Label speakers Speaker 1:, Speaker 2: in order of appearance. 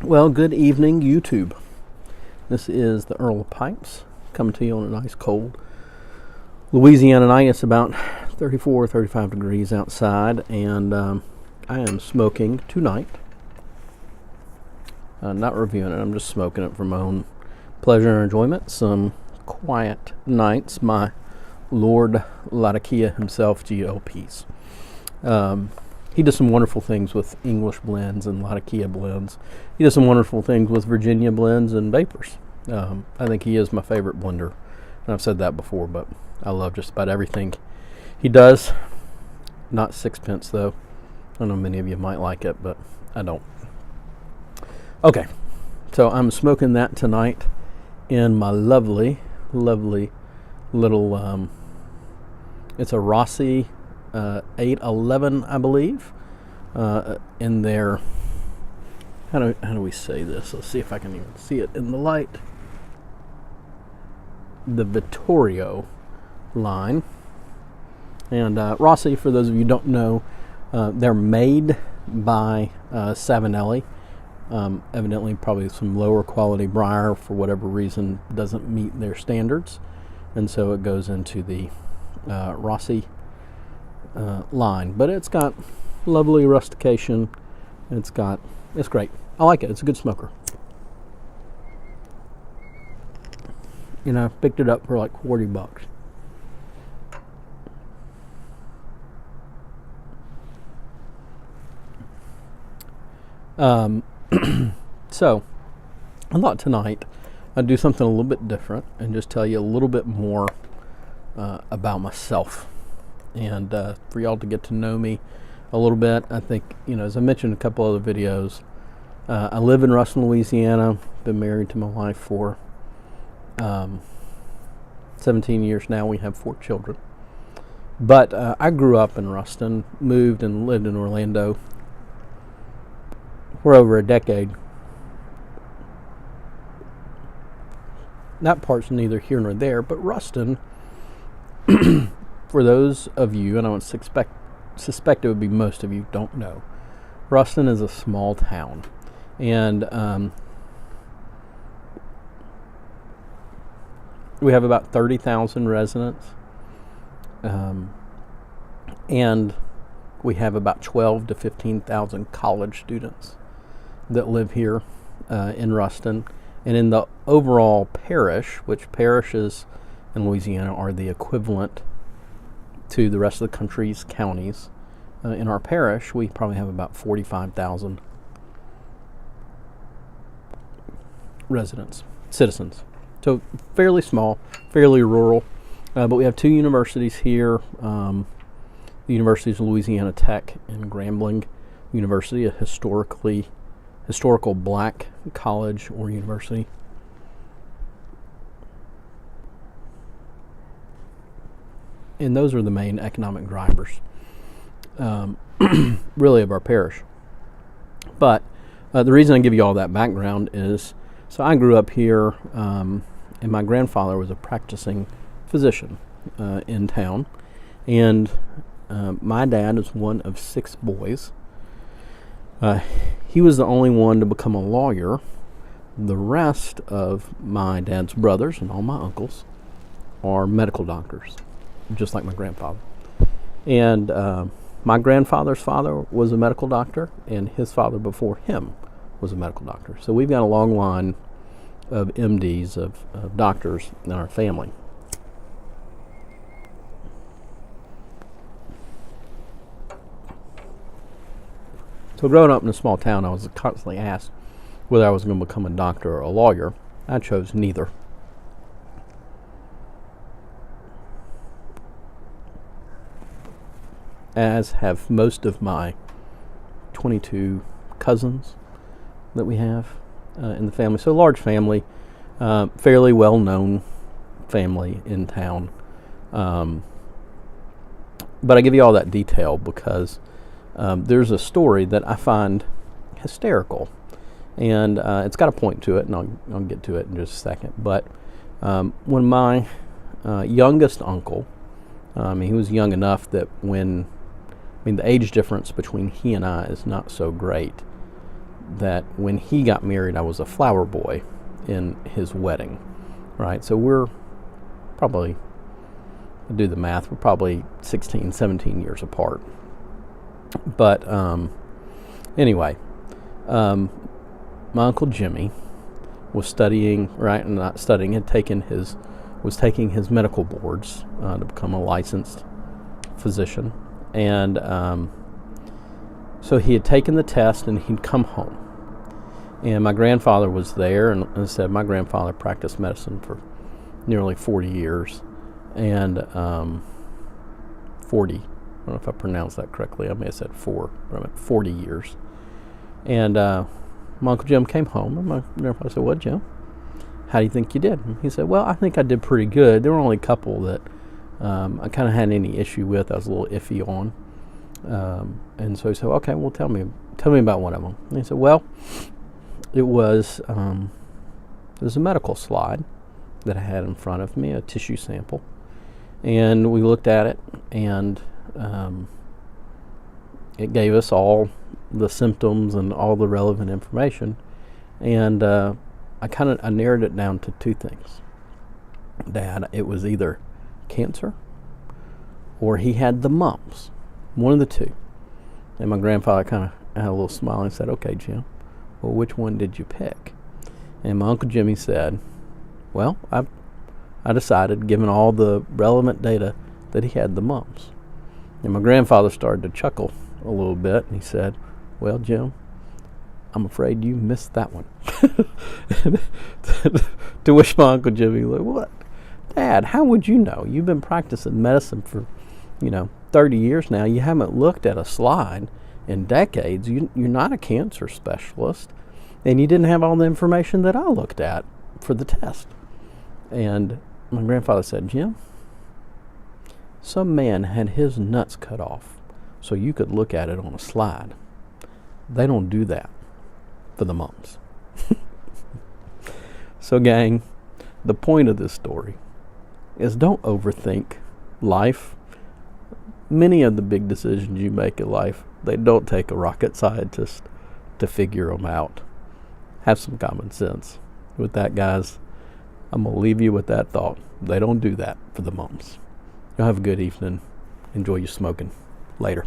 Speaker 1: Well, good evening, YouTube. This is the Earl of Pipes coming to you on a nice cold Louisiana night. It's about 34, 35 degrees outside, and I am smoking tonight. Not reviewing it, I'm just smoking it for my own pleasure and enjoyment. Some quiet nights, my Lord Latakia himself, GLPs. He does some wonderful things with English blends and Latakia blends. He does some wonderful things with Virginia blends and vapors. I think he is my favorite blender. And I've said that before, but I love just about everything he does. Not sixpence, though. I know many of you might like it, but I don't. Okay, so I'm smoking that tonight in my lovely, lovely little, it's a Rossi 811, I believe, in their, how do we say this? Let's see if I can even see it in the light. The Vittorio line. And Rossi, for those of you who don't know, they're made by Savinelli. Evidently, probably some lower quality briar, for whatever reason, doesn't meet their standards. And so it goes into the Rossi line, but it's got lovely rustication. It's great. I like it. It's a good smoker. You know, picked it up for like $40. So I thought tonight I'd do something a little bit different and just tell you a little bit more about myself, and for y'all to get to know me a little bit. I think, as I mentioned in a couple other videos, I live in Ruston, Louisiana. Been married to my wife for 17 years now. We have 4 children. But I grew up in Ruston, moved and lived in Orlando for over a decade. That part's neither here nor there, but Ruston, for those of you, and I would suspect it would be most of you, don't know, Ruston is a small town. And we have about 30,000 residents. And we have about 12 to 15,000 college students that live here in Ruston. And in the overall parish, which parishes in Louisiana are the equivalent to the rest of the country's counties, in our parish we probably have about 45,000 citizens. So fairly small, fairly rural, but we have 2 universities here. The Universities of Louisiana Tech and Grambling University, a historical black college or university. And those are the main economic drivers, really, of our parish. But the reason I give you all that background is, so I grew up here, and my grandfather was a practicing physician in town. And my dad is one of 6 boys. He was the only one to become a lawyer. The rest of my dad's brothers and all my uncles are medical doctors, just like my grandfather. And my grandfather's father was a medical doctor, and his father before him was a medical doctor. So we've got a long line of MDs, of doctors in our family. So growing up in a small town, I was constantly asked whether I was going to become a doctor or a lawyer. I chose neither. As have most of my 22 cousins that we have in the family. So a large family, fairly well-known family in town. But I give you all that detail because there's a story that I find hysterical, and it's got a point to it, and I'll get to it in just a second. But when my youngest uncle, he was young enough that the age difference between he and I is not so great. that when he got married, I was a flower boy in his wedding, right? So we're probably, do the math, we're probably 16, 17 years apart. But anyway, my Uncle Jimmy was studying, right, and not studying, was taking his medical boards to become a licensed physician. And so he had taken the test and he'd come home. And my grandfather was there, and as I said, my grandfather practiced medicine for nearly 40 years. And 40, I don't know if I pronounced that correctly. I may have said 4, but I meant 40 years. And my Uncle Jim came home, and my grandfather said, "Well, Jim, how do you think you did?" And he said, "Well, I think I did pretty good. There were only a couple that I kind of had any issue with. I was a little iffy on." And so he said, "Okay, well, tell me about one of them." And he said, "Well, it was a medical slide that I had in front of me, a tissue sample. And we looked at it, and it gave us all the symptoms and all the relevant information. And I narrowed it down to 2 things. Dad, it was either cancer or he had the mumps, one of the 2. And my grandfather kind of had a little smile and said, "Okay, Jim, well, which one did you pick?" And my Uncle Jimmy said, "Well, I decided, given all the relevant data, that he had the mumps." And my grandfather started to chuckle a little bit, and he said, "Well, Jim, I'm afraid you missed that one." To which my Uncle Jimmy was like, "What? Dad, how would you know? You've been practicing medicine for, 30 years now. You haven't looked at a slide in decades. You're not a cancer specialist, and you didn't have all the information that I looked at for the test." And my grandfather said, "Jim, some man had his nuts cut off so you could look at it on a slide. They don't do that for the mumps." So, gang, the point of this story is don't overthink life. Many of the big decisions you make in life, they don't take a rocket scientist to figure them out. Have some common sense. With that, guys, I'm going to leave you with that thought. They don't do that for the mumps. Y'all have a good evening. Enjoy your smoking. Later.